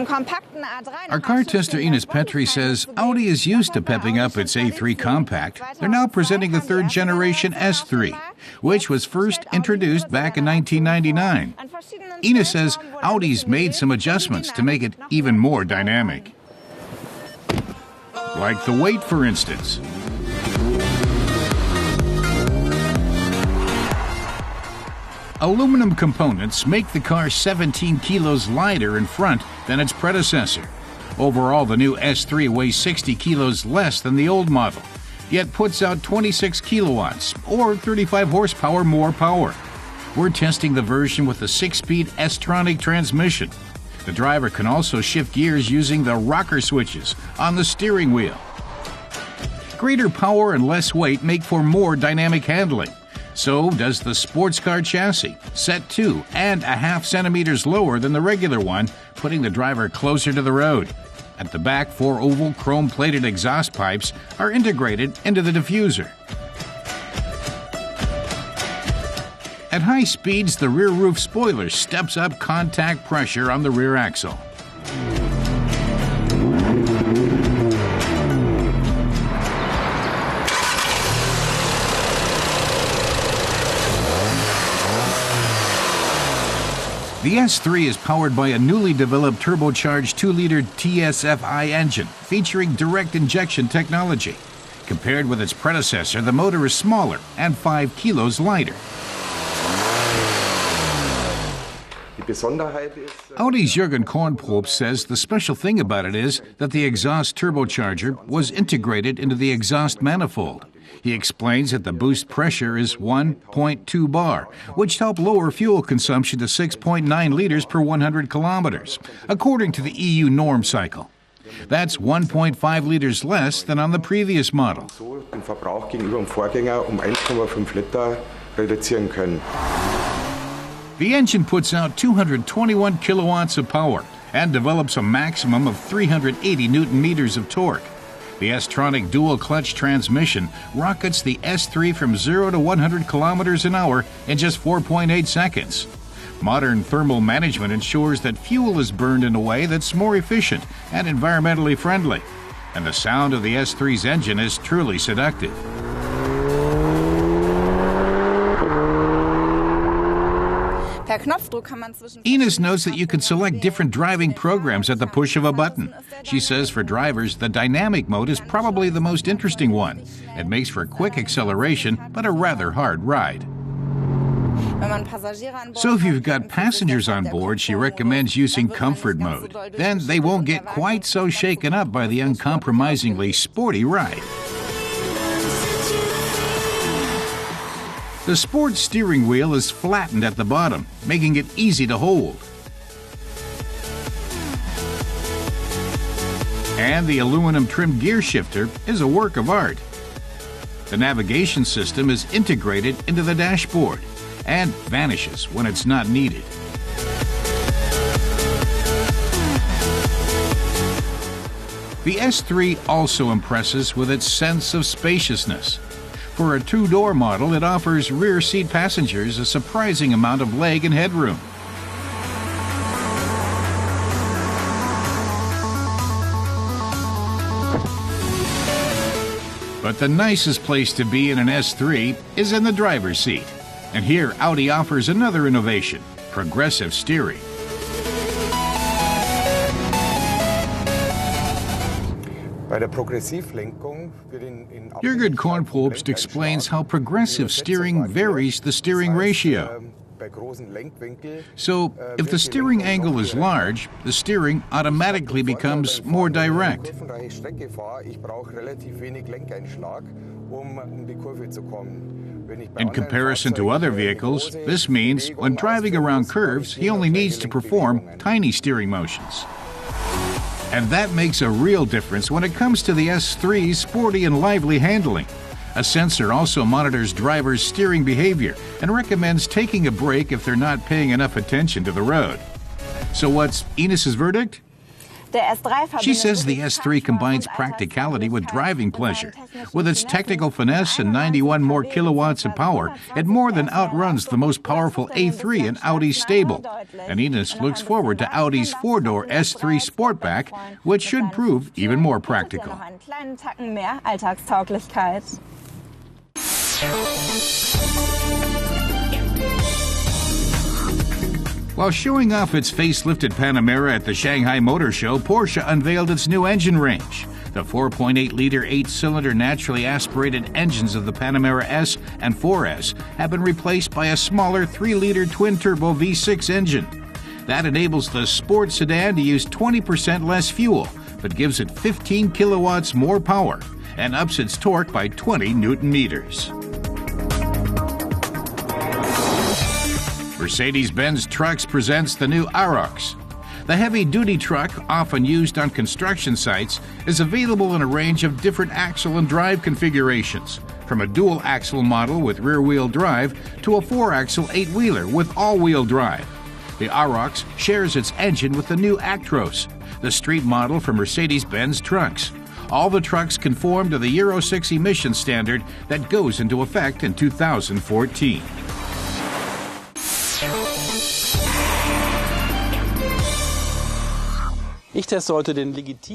Our car tester Ines Petri says Audi is used to pepping up its A3 compact. They're now presenting the third-generation S3, which was first introduced back in 1999. Ines says Audi's made some adjustments to make it even more dynamic. Like the weight, for instance. Aluminum components make the car 17 kilos lighter in front than its predecessor. Overall, the new S3 weighs 60 kilos less than the old model, yet puts out 26 kilowatts, or 35 horsepower more power. We're testing the version with the 6-speed S-tronic transmission. The driver can also shift gears using the rocker switches on the steering wheel. Greater power and less weight make for more dynamic handling. So does the sports car chassis, set 2.5 centimeters lower than the regular one, putting the driver closer to the road. At the back, 4 oval chrome-plated exhaust pipes are integrated into the diffuser. At high speeds, the rear roof spoiler steps up contact pressure on the rear axle. The S3 is powered by a newly developed turbocharged 2-liter TSFI engine featuring direct injection technology. Compared with its predecessor, the motor is smaller and 5 kilos lighter. Audi's Jürgen Kornprob says the special thing about it is that the exhaust turbocharger was integrated into the exhaust manifold. He explains that the boost pressure is 1.2 bar, which helped lower fuel consumption to 6.9 liters per 100 kilometers, according to the EU norm cycle. That's 1.5 liters less than on the previous model. The engine puts out 221 kilowatts of power and develops a maximum of 380 newton meters of torque. The S-tronic dual-clutch transmission rockets the S3 from 0 to 100 kilometers an hour in just 4.8 seconds. Modern thermal management ensures that fuel is burned in a way that's more efficient and environmentally friendly. And the sound of the S3's engine is truly seductive. Ines notes that you can select different driving programs at the push of a button. She says for drivers, the dynamic mode is probably the most interesting one. It makes for quick acceleration, but a rather hard ride. So if you've got passengers on board, she recommends using comfort mode. Then they won't get quite so shaken up by the uncompromisingly sporty ride. The sport steering wheel is flattened at the bottom, making it easy to hold. And the aluminum trimmed gear shifter is a work of art. The navigation system is integrated into the dashboard and vanishes when it's not needed. The S3 also impresses with its sense of spaciousness. For a 2-door model, it offers rear seat passengers a surprising amount of leg and headroom. But the nicest place to be in an S3 is in the driver's seat. And here, Audi offers another innovation: progressive steering. Jürgen Kornprobst explains how progressive steering varies the steering ratio. So, if the steering angle is large, the steering automatically becomes more direct. In comparison to other vehicles, this means when driving around curves, he only needs to perform tiny steering motions. And that makes a real difference when it comes to the S3's sporty and lively handling. A sensor also monitors drivers' steering behavior and recommends taking a break if they're not paying enough attention to the road. So what's Ines's verdict? She says the S3 combines practicality with driving pleasure. With its technical finesse and 91 more kilowatts of power, it more than outruns the most powerful A3 in Audi's stable. And Ines looks forward to Audi's four-door S3 Sportback, which should prove even more practical. While showing off its facelifted Panamera at the Shanghai Motor Show, Porsche unveiled its new engine range. The 4.8-liter 8-cylinder naturally aspirated engines of the Panamera S and 4S have been replaced by a smaller 3-liter twin-turbo V6 engine. That enables the sport sedan to use 20% less fuel, but gives it 15 kilowatts more power and ups its torque by 20 newton-meters. Mercedes-Benz Trucks presents the new Arocs. The heavy-duty truck, often used on construction sites, is available in a range of different axle and drive configurations, from a dual-axle model with rear-wheel drive to a 4-axle 8-wheeler with all-wheel drive. The Arocs shares its engine with the new Actros, the street model for Mercedes-Benz Trucks. All the trucks conform to the Euro 6 emission standard that goes into effect in 2014.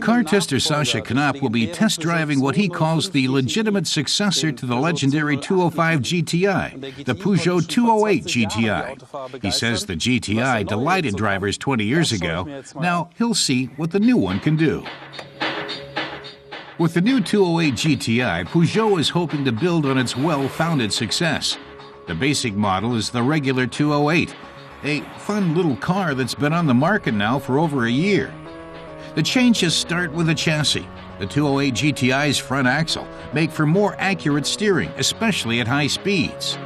Car tester Sascha Knopp will be test driving what he calls the legitimate successor to the legendary 205 GTI, the Peugeot 208 GTI. He says the GTI delighted drivers 20 years ago. Now he'll see what the new one can do. With the new 208 GTI, Peugeot is hoping to build on its well-founded success. The basic model is the regular 208, a fun little car that's been on the market now for over a year. The changes start with the chassis. The 208 GTI's front axle make for more accurate steering, especially at high speeds.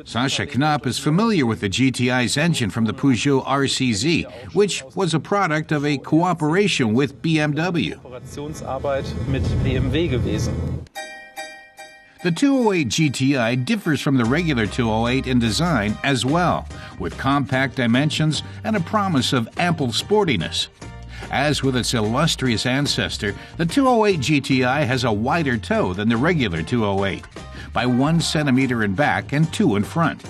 Sascha Knopp is familiar with the GTI's engine from the Peugeot RCZ, which was a product of a cooperation with BMW. The 208 GTI differs from the regular 208 in design as well, with compact dimensions and a promise of ample sportiness. As with its illustrious ancestor, the 208 GTI has a wider toe than the regular 208, by 1 centimeter in back and 2 in front.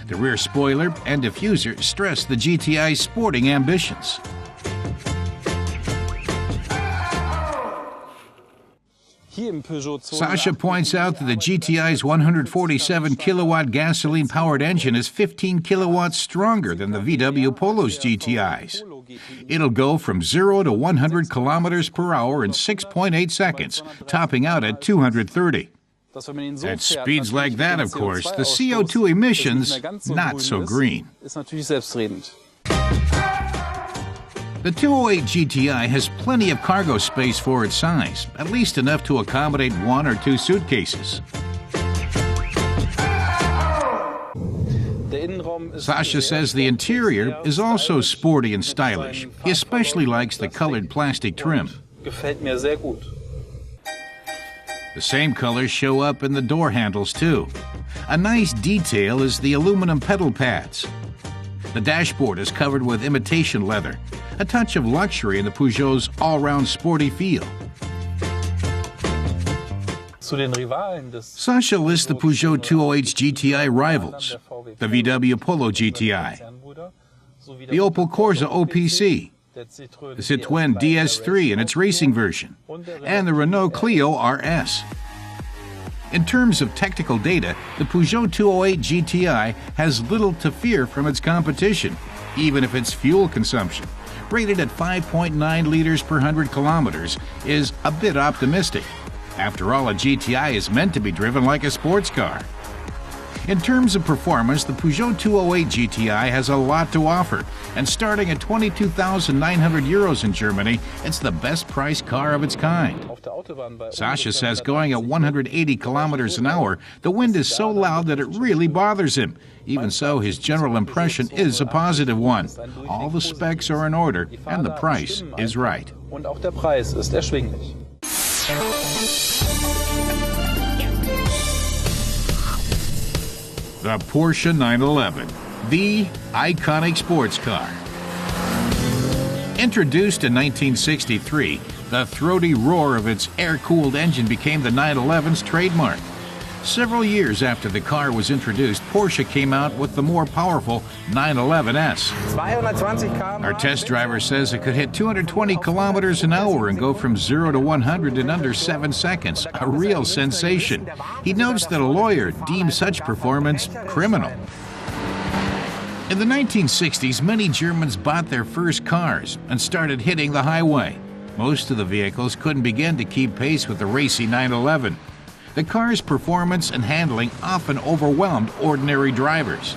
The rear spoiler and diffuser stress the GTI's sporting ambitions. Sascha points out that the GTI's 147 kilowatt gasoline-powered engine is 15 kilowatts stronger than the VW Polo's GTI's. It'll go from 0 to 100 kilometers per hour in 6.8 seconds, topping out at 230. At speeds like that, of course, the CO2 emissions not so green. The 208 GTI has plenty of cargo space for its size, at least enough to accommodate 1 or 2 suitcases. Sascha says the interior is also sporty and stylish. He especially likes the colored plastic trim. The same colors show up in the door handles too. A nice detail is the aluminum pedal pads. The dashboard is covered with imitation leather, a touch of luxury in the Peugeot's all-round sporty feel. Sascha lists the Peugeot 208 GTI rivals, the VW Polo GTI, the Opel Corsa OPC, the Citroën DS3 in its racing version, and the Renault Clio RS. In terms of technical data, the Peugeot 208 GTI has little to fear from its competition, even if its fuel consumption, rated at 5.9 liters per 100 kilometers, is a bit optimistic. After all, a GTI is meant to be driven like a sports car. In terms of performance, the Peugeot 208 GTI has a lot to offer, and starting at 22,900 euros in Germany, it's the best priced car of its kind. Sascha says going at 180 kilometers an hour, the wind is so loud that it really bothers him. Even so, his general impression is a positive one. All the specs are in order, and the price is right. The Porsche 911. the iconic sports car. Introduced in 1963, the throaty roar of its air-cooled engine became the 911's trademark. Several years after the car was introduced, Porsche came out with the more powerful 911S. Our test driver says it could hit 220 kilometers an hour and go from 0 to 100 in under 7 seconds, a real sensation. He notes that a lawyer deemed such performance criminal. In the 1960s, many Germans bought their first cars and started hitting the highway. Most of the vehicles couldn't begin to keep pace with the racy 911. The car's performance and handling often overwhelmed ordinary drivers.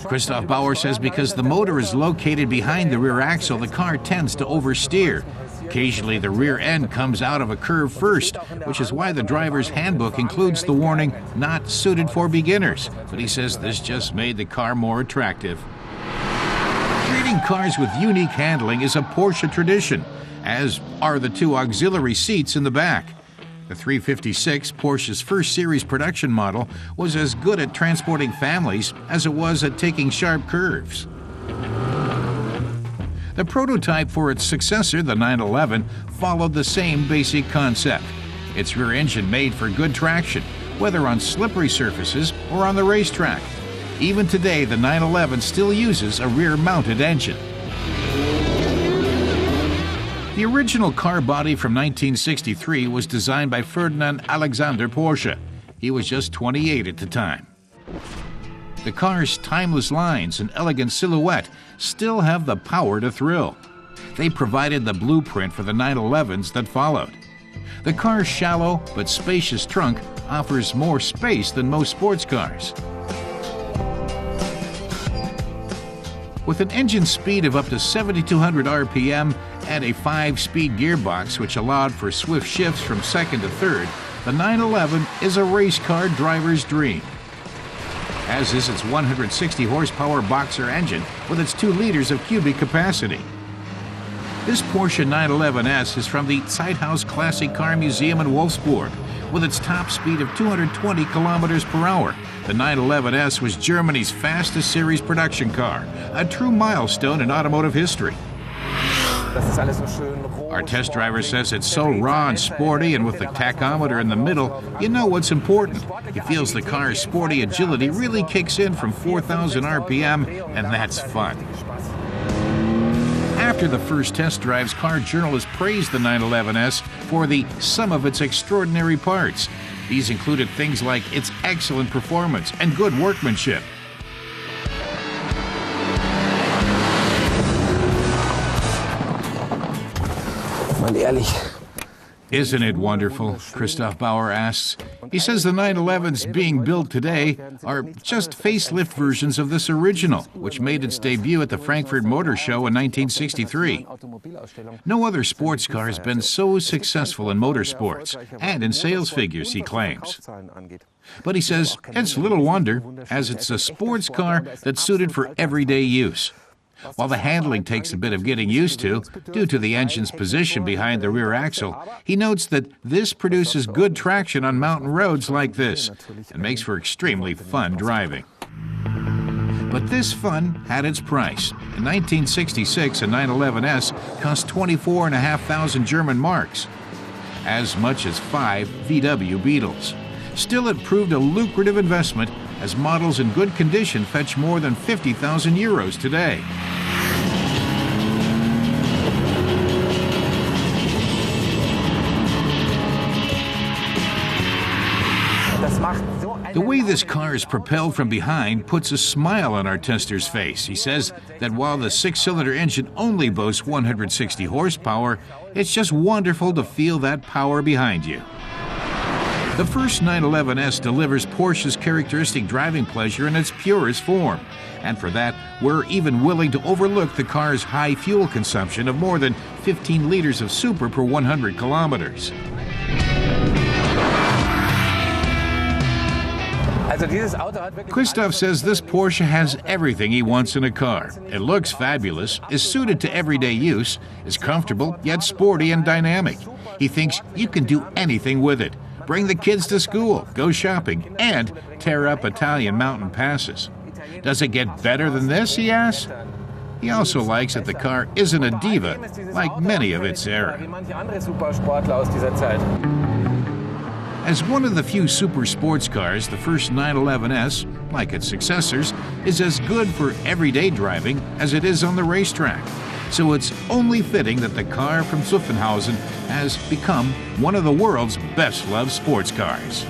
Christoph Bauer says because the motor is located behind the rear axle, the car tends to oversteer. Occasionally, the rear end comes out of a curve first, which is why the driver's handbook includes the warning, "Not suited for beginners." But he says this just made the car more attractive. Creating cars with unique handling is a Porsche tradition, as are the two auxiliary seats in the back. The 356, Porsche's first series production model, was as good at transporting families as it was at taking sharp curves. The prototype for its successor, the 911, followed the same basic concept. Its rear engine made for good traction, whether on slippery surfaces or on the racetrack. Even today, the 911 still uses a rear-mounted engine. The original car body from 1963 was designed by Ferdinand Alexander Porsche. He was just 28 at the time. The car's timeless lines and elegant silhouette still have the power to thrill. They provided the blueprint for the 911s that followed. The car's shallow but spacious trunk offers more space than most sports cars. With an engine speed of up to 7,200 RPM and a 5-speed gearbox which allowed for swift shifts from second to third, the 911 is a race car driver's dream. As is its 160 horsepower boxer engine with its 2 liters of cubic capacity. This Porsche 911S is from the Zeithaus Classic Car Museum in Wolfsburg. With its top speed of 220 kilometers per hour, the 911S was Germany's fastest series production car, a true milestone in automotive history. Our test driver says it's so raw and sporty, and with the tachometer in the middle, you know what's important. He feels the car's sporty agility really kicks in from 4,000 RPM, and that's fun. After the first test drives, car journalists praised the 911S for the sum of its extraordinary parts. These included things like its excellent performance and good workmanship. Isn't it wonderful? Christoph Bauer asks. He says the 911s being built today are just facelift versions of this original, which made its debut at the Frankfurt Motor Show in 1963. No other sports car has been so successful in motorsports and in sales figures, he claims. But he says it's little wonder, as it's a sports car that's suited for everyday use. While the handling takes a bit of getting used to, due to the engine's position behind the rear axle, he notes that this produces good traction on mountain roads like this and makes for extremely fun driving. But this fun had its price. In 1966, a 911S cost 24,500 German marks, as much as 5 VW Beetles. Still, it proved a lucrative investment, as models in good condition fetch more than 50,000 euros today. The way this car is propelled from behind puts a smile on our tester's face. He says that while the 6-cylinder engine only boasts 160 horsepower, it's just wonderful to feel that power behind you. The first 911S delivers Porsche's characteristic driving pleasure in its purest form, and for that, we're even willing to overlook the car's high fuel consumption of more than 15 liters of super per 100 kilometers. Christoph says this Porsche has everything he wants in a car. It looks fabulous, is suited to everyday use, is comfortable, yet sporty and dynamic. He thinks you can do anything with it. bring the kids to school, go shopping, and tear up Italian mountain passes. Does it get better than this, he asks? He also likes that the car isn't a diva like many of its era. As one of the few super sports cars, the first 911S, like its successors, is as good for everyday driving as it is on the racetrack. So it's only fitting that the car from Zuffenhausen has become one of the world's best-loved sports cars.